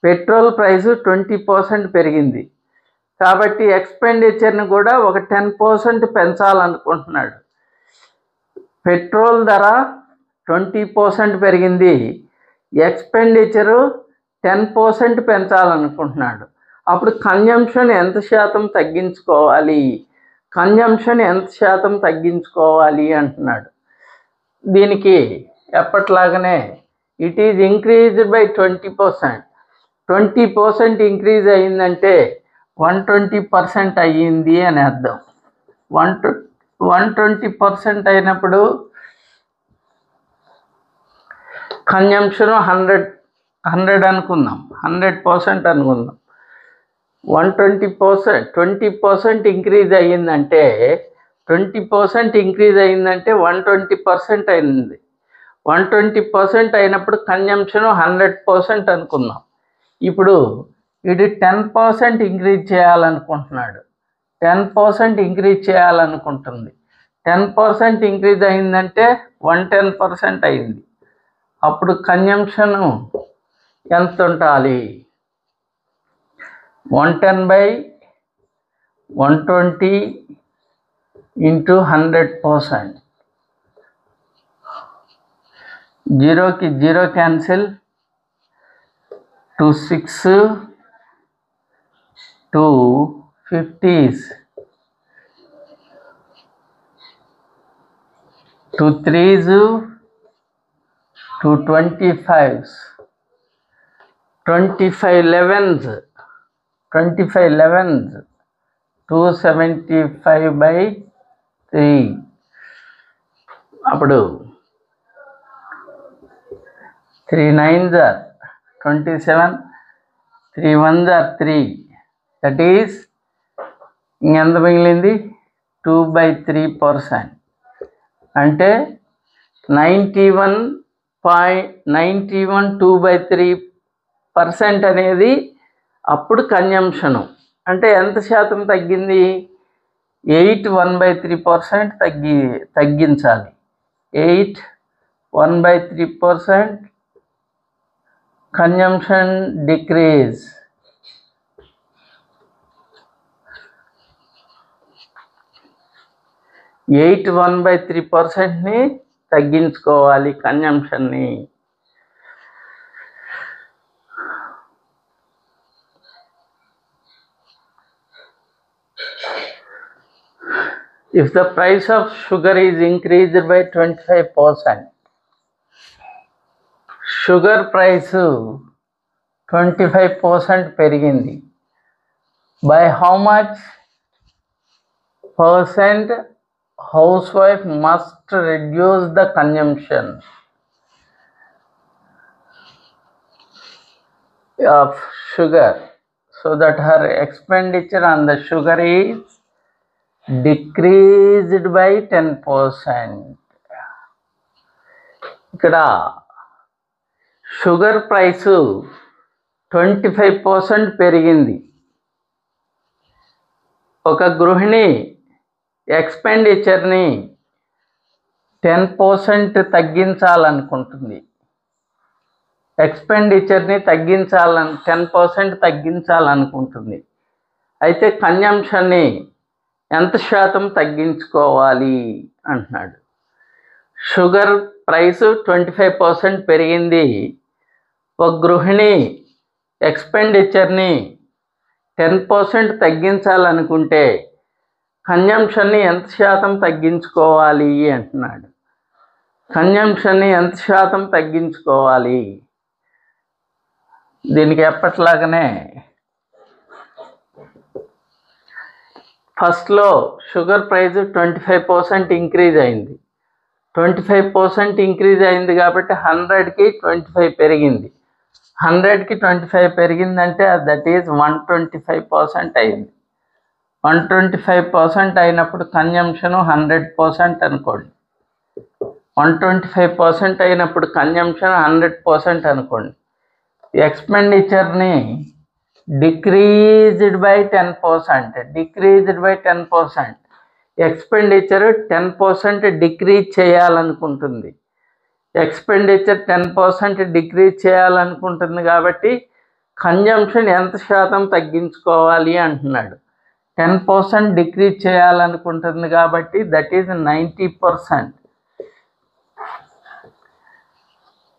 20% పెరిగింది కాబట్టి ఎక్స్పెండిచర్ని కూడా ఒక 10% పెంచాలనుకుంటున్నాడు. పెట్రోల్ ధర 20% పెరిగింది, ఎక్స్పెండిచరు 10% పెంచాలనుకుంటున్నాడు. అప్పుడు కన్జంప్షన్ ఎంత శాతం తగ్గించుకోవాలి అంటున్నాడు. దీనికి ఎప్పట్లాగానే it is increased by 20%. 20% increase అయ్యిందంటే 120% అయ్యింది అని అర్థం. 120% అయినప్పుడు కన్జంప్షన్ 100 అనుకుందాం, 100% అనుకుందాం. 20% ఇంక్రీజ్ అయ్యిందంటే 20% ఇంక్రీజ్ అయ్యిందంటే 120% అయింది. 120% అయినప్పుడు కన్జంప్షన్ 100% అనుకుందాం. ఇప్పుడు ఇది 10% ఇంక్రీజ్ చేయాలనుకుంటున్నాడు. 10% ఇంక్రీజ్ చేయాలనుకుంటుంది. 10% ఇంక్రీజ్ అయిందంటే 110% అయింది. అప్పుడు కన్జంప్షన్ ఎంత ఉండాలి? 110/120 into 100%. 0కి 0 cancel, 2 6 2 50s, 2 3s 2 25s, 25 11s 275/3. అప్పుడు 3 9s are 27, 3 1s are 3. That is ఇంకెంత మిగిలింది? 2/3%. అంటే 91 2/3% అనేది అప్పుడు కన్జంప్షను. అంటే ఎంత శాతం తగ్గింది? 8 1/3% తగ్గించాలి. 8 1/3% consumption decrease. ఎయిట్ 1/3%ని తగ్గించుకోవాలి కన్జంప్షన్ని. If the price of sugar is increased by 25%, sugar price 25% పెరిగింది. By how much percent house wife must reduce the consumption of sugar so that her expenditure on the sugar is decreased by 10%. ఇక్కడ sugar price 25% పెరిగింది. ఒక గృహిణి ఎక్స్పెండిచర్ని 10% తగ్గించాలనుకుంటుంది. 10% తగ్గించాలనుకుంటుంది. అయితే కన్జంప్షన్ని ఎంత శాతం తగ్గించుకోవాలి అంటున్నాడు. షుగర్ ప్రైసు 25% పెరిగింది. ఒక గృహిణి ఎక్స్పెండిచర్ని 10% తగ్గించాలనుకుంటే కన్జంప్షన్ని ఎంత శాతం తగ్గించుకోవాలి అంటున్నాడు. కన్జంప్షన్ని ఎంత శాతం తగ్గించుకోవాలి? దీనికి ఎప్పట్లాగానే ఫస్ట్లో షుగర్ ప్రైస్ 25% ఇంక్రీజ్ అయింది. 25% ఇంక్రీజ్ అయింది కాబట్టి 100కి 25 పెరిగింది. 100కి 25 పెరిగిందంటే దట్ ఈజ్ 125% అయింది. 125% అయినప్పుడు కన్జంప్షన్ 100% అనుకోండి. 125% అయినప్పుడు కన్జంప్షన్ 100% అనుకోండి. ఎక్స్పెండిచర్ని డిక్రీజ్డ్ బై 10%. ఎక్స్పెండిచర్ 10% డిక్రీజ్ చేయాలనుకుంటుంది. ఎక్స్పెండిచర్ 10% డిక్రీజ్ చేయాలనుకుంటుంది కాబట్టి కన్జంప్షన్ ఎంత శాతం తగ్గించుకోవాలి అంటున్నాడు. 10% డిక్రీజ్ చేయాలనుకుంటుంది కాబట్టి దట్ ఈజ్ 90%.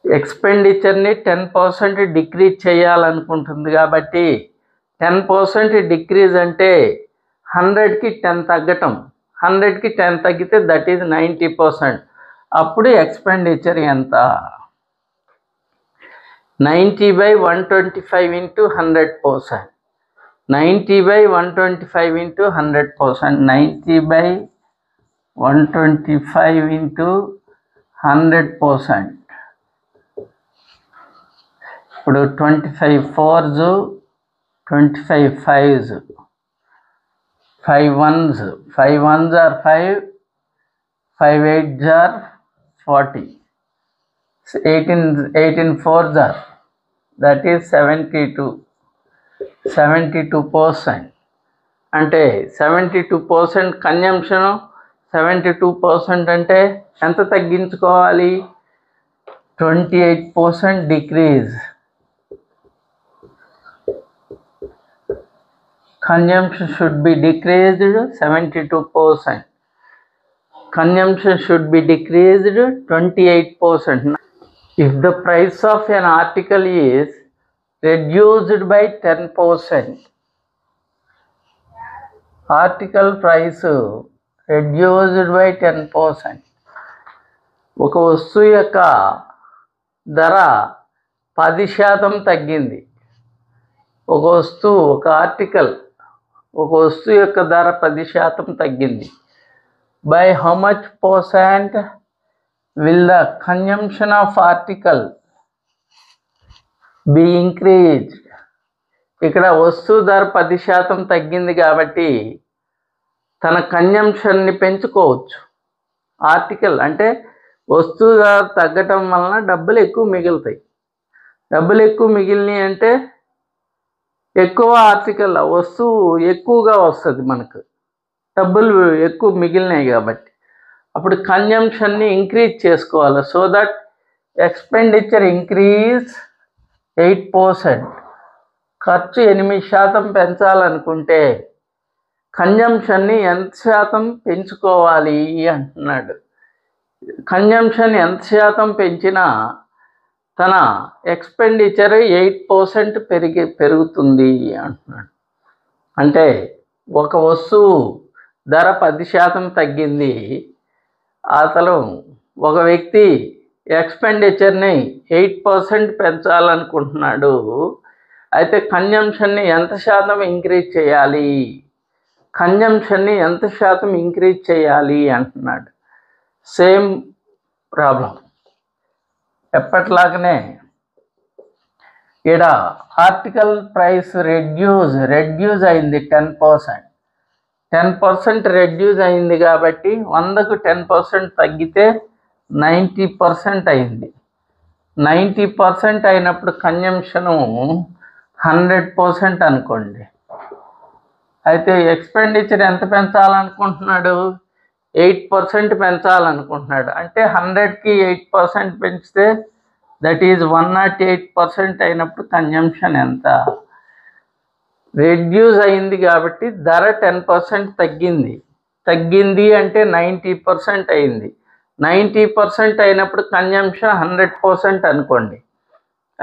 ఎక్స్పెండిచర్ని 10% డిక్రీజ్ చేయాలనుకుంటుంది కాబట్టి 10% డిక్రీజ్ అంటే 100కి 10 తగ్గటం. 100కి 10 తగ్గితే దట్ ఈజ్ 90%. అప్పుడు ఎక్స్పెండిచర్ ఎంత? 90/125 into 100%. 90/125 into 100%. 90/125 into 100%. ఇప్పుడు 25 4s, 25 5s, 5 1s, 5 1s are 5, 5 8s are 40, 18 4s are, that is 72%. అంటే 72% కన్జంప్షను, 72% అంటే ఎంత తగ్గించుకోవాలి? 28% decrease. Consumption should be decreased 72%. Consumption should be decreased 28%. If the price of an article is reduced by 10%, article price reduced by 10%. ఒక వస్తువు యొక్క ధర 10% తగ్గింది. ఒక వస్తువు యొక్క ధర 10% తగ్గింది. By how much % will the consumption of article be increased? ఇక్కడ వస్తువు ధర 10% తగ్గింది కాబట్టి తన కన్జంప్షన్ని పెంచుకోవచ్చు. ఆర్టికల్ అంటే వస్తువు ధర తగ్గటం వలన డబ్బులు ఎక్కువ మిగులుతాయి. డబ్బులు ఎక్కువ మిగిలినాయి అంటే ఎక్కువ ఆర్టికల్ వస్తువు ఎక్కువగా వస్తుంది, మనకు డబ్బులు ఎక్కువ మిగిలినాయి కాబట్టి. అప్పుడు కన్జంప్షన్ని ఇంక్రీజ్ చేసుకోవాలి. So that expenditure increase 8%. ఖర్చు 8% పెంచాలనుకుంటే కన్జంప్షన్ని ఎంత శాతం పెంచుకోవాలి అంటున్నాడు. కన్జంప్షన్ ఎంత శాతం పెంచినా తన ఎక్స్పెండిచర్ 8% పెరుగుతుంది అంటున్నాడు. అంటే ఒక వస్తువు ధర 10% తగ్గింది. అతను ఒక వ్యక్తి ఎక్స్పెండిచర్ని 8% పెంచాలనుకుంటున్నాడు. అయితే కన్జంప్షన్ని ఎంత శాతం ఇంక్రీజ్ చేయాలి? కన్జంప్షన్ని ఎంత శాతం ఇంక్రీజ్ చేయాలి అంటున్నాడు. సేమ్ ప్రాబ్లం ఎప్పట్లాగనే ఇక్కడ ఆర్టికల్ ప్రైస్ రెడ్యూస్ అయింది 10%. 10% రెడ్యూస్ అయింది కాబట్టి 100కు 10% తగ్గితే 90% అయింది. 90% అయినప్పుడు కన్జంప్షను 100% అనుకోండి. అయితే ఎక్స్పెండిచర్ ఎంత పెంచాలనుకుంటున్నాడు? 8% పెంచాలనుకుంటున్నాడు. అంటే 100కి 8% పెంచితే దట్ ఈజ్ 108% అయినప్పుడు కన్జంప్షన్ ఎంత? రెడ్యూస్ అయింది కాబట్టి ధర 10% తగ్గింది అంటే 90% అయింది. 90% అయినప్పుడు కన్జంప్షన్ 100% అనుకోండి.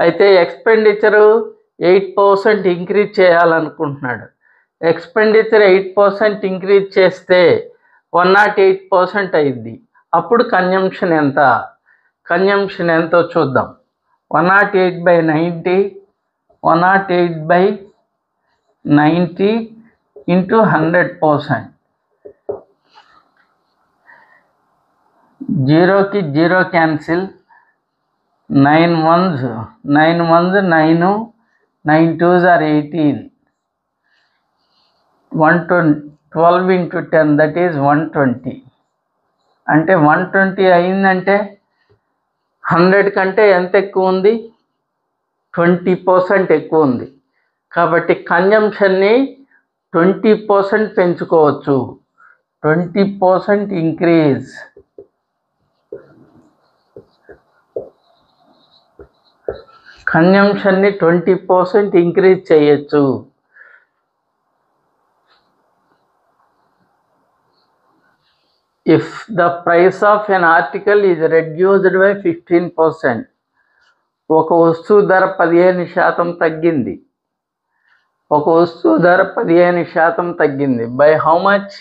అయితే ఎక్స్పెండిచరు 8% ఇంక్రీజ్ చేయాలనుకుంటున్నాడు. ఎక్స్పెండిచర్ 8% ఇంక్రీజ్ చేస్తే 108% అయింది. అప్పుడు కన్జంప్షన్ ఎంత? కన్జంప్షన్ ఎంతో చూద్దాం. 108/90 108/90 into 100%. జీరోకి zero cancel, 9 ones 9, 9, 9 2s are 18, 12 into 10 that is 120. అంటే 120 అయిందంటే 100 కంటే ఎంత ఎక్కువ ఉంది? 20% ఎక్కువ ఉంది. కాబట్టి కన్జంప్షన్ని 20% పెంచుకోవచ్చు. 20% ఇంక్రీజ్. కన్జంప్షన్ని 20% ఇంక్రీజ్ చేయొచ్చు. If the price of an article is reduced by 15%, ఒక వస్తువు ధర 15% తగ్గింది. ఒక వస్తువు ధర 15% తగ్గింది. By how much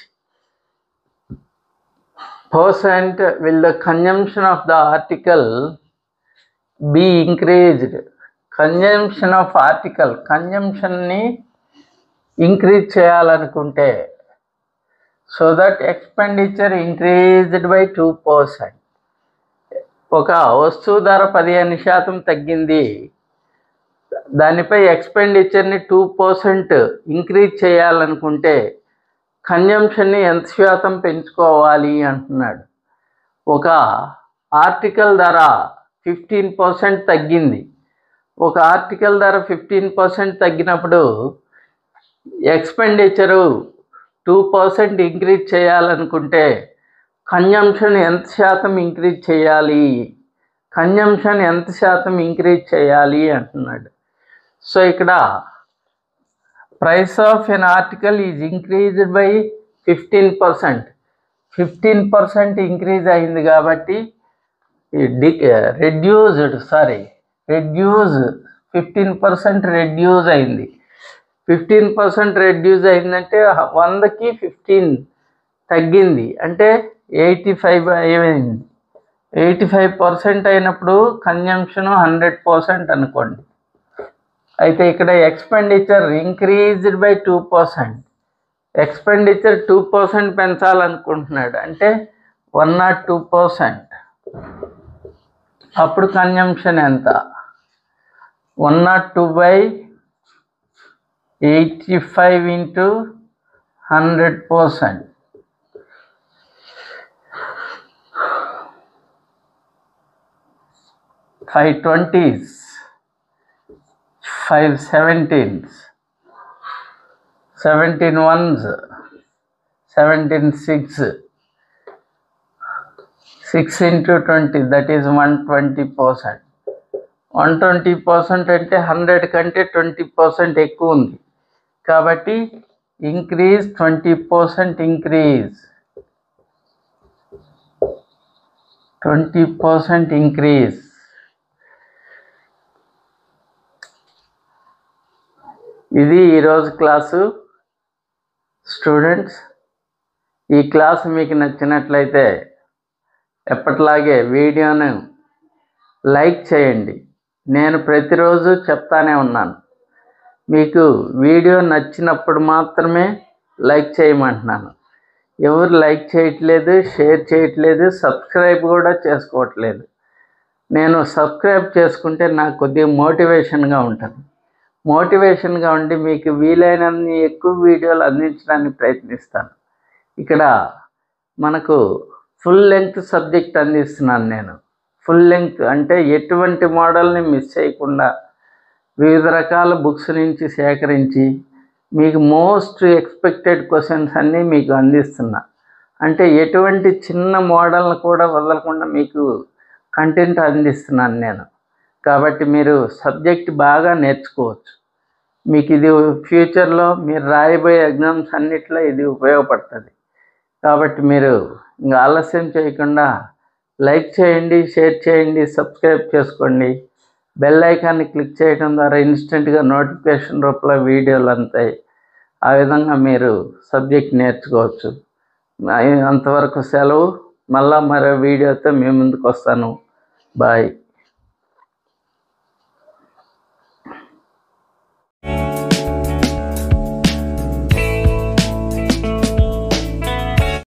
percent will the consumption of the article be increased? Consumption of article, కన్జంప్షన్ని ఇంక్రీజ్ చేయాలనుకుంటే, so that expenditure increased by 2%. ఒక వస్తువు ధర 15% తగ్గింది, దానిపై ఎక్స్పెండిచర్ని 2% ఇంక్రీజ్ చేయాలనుకుంటే కన్జంప్షన్ని ఎంత శాతం పెంచుకోవాలి అంటున్నాడు. ఒక ఆర్టికల్ ధర 15% తగ్గింది. ఒక ఆర్టికల్ ధర 15% తగ్గినప్పుడు ఎక్స్పెండిచరు 2% ఇంక్రీజ్ చేయాలనుకుంటే కన్జంప్షన్ ఎంత శాతం ఇంక్రీజ్ చేయాలి? కన్జంప్షన్ ఎంత శాతం ఇంక్రీజ్ చేయాలి అంటున్నాడు. సో ఇక్కడ price of N article is increased by 15%. 15% increase అయింది కాబట్టి రెడ్యూస్ 15% రెడ్యూస్ అయింది. 15% రెడ్యూస్ అయిందంటే 100కి 15 తగ్గింది, అంటే 85 అయింది. 85% అయినప్పుడు కన్జంప్షన్ 100% అనుకోండి. అయితే ఇక్కడ ఎక్స్పెండిచర్ ఇంక్రీజ్డ్ బై 2%. ఎక్స్పెండిచర్ 2% పెంచాలనుకుంటున్నాడు, అంటే 102%. అప్పుడు కన్జంప్షన్ ఎంత? 102/85 into 100%. 5 20s, 5 17s, 17 ones, 17 6, 6 into 20 that is 120%. 120% అంటే 100 కంటే 20% ఎక్కువ ఉంది కాబట్టి ఇంక్రీజ్ 20% ఇంక్రీజ్. 20% ఇంక్రీజ్. ఇది ఈరోజు క్లాసు. స్టూడెంట్స్, ఈ క్లాసు మీకు నచ్చినట్లయితే ఎప్పటిలాగే వీడియోను లైక్ చేయండి. నేను ప్రతిరోజు చెప్తానే ఉన్నాను, మీకు వీడియో నచ్చినప్పుడు మాత్రమే లైక్ చేయమంటున్నాను. ఎవరు లైక్ చేయట్లేదు, షేర్ చేయట్లేదు, సబ్స్క్రైబ్ కూడా చేసుకోవట్లేదు. నేను సబ్స్క్రైబ్ చేసుకుంటే నాకు కొద్దిగా మోటివేషన్గా ఉంటుంది. మోటివేషన్గా ఉండి మీకు వీలైనన్ని ఎక్కువ వీడియోలు అందించడానికి ప్రయత్నిస్తాను. ఇక్కడ మనకు ఫుల్ లెంగ్త్ సబ్జెక్ట్ అందిస్తున్నాను నేను. ఫుల్ లెంగ్త్ అంటే ఎటువంటి మోడల్ని మిస్ చేయకుండా వివిధ రకాల బుక్స్ నుంచి సేకరించి మీకు మోస్ట్ ఎక్స్పెక్టెడ్ క్వశ్చన్స్ అన్నీ మీకు అందిస్తున్నా. అంటే ఎటువంటి చిన్న మోడల్ని కూడా వదలకుండా మీకు కంటెంట్ అందిస్తున్నాను నేను. కాబట్టి మీరు సబ్జెక్ట్ బాగా నేర్చుకోవచ్చు. మీకు ఇది ఫ్యూచర్లో మీరు రాయబోయే ఎగ్జామ్స్ అన్నిట్లో ఇది ఉపయోగపడుతుంది. కాబట్టి మీరు ఇంకా ఆలస్యం చేయకుండా లైక్ చేయండి, షేర్ చేయండి, సబ్స్క్రైబ్ చేసుకోండి. బెల్ ఐకాన్ని క్లిక్ చేయడం ద్వారా ఇన్స్టెంట్గా నోటిఫికేషన్ రూపంలో వీడియోలు అందుతాయి. ఆ విధంగా మీరు సబ్జెక్ట్ నేర్చుకోవచ్చు. అంతవరకు సెలవు. మళ్ళా మరో వీడియోతో మీ ముందుకు వస్తాను. బాయ్.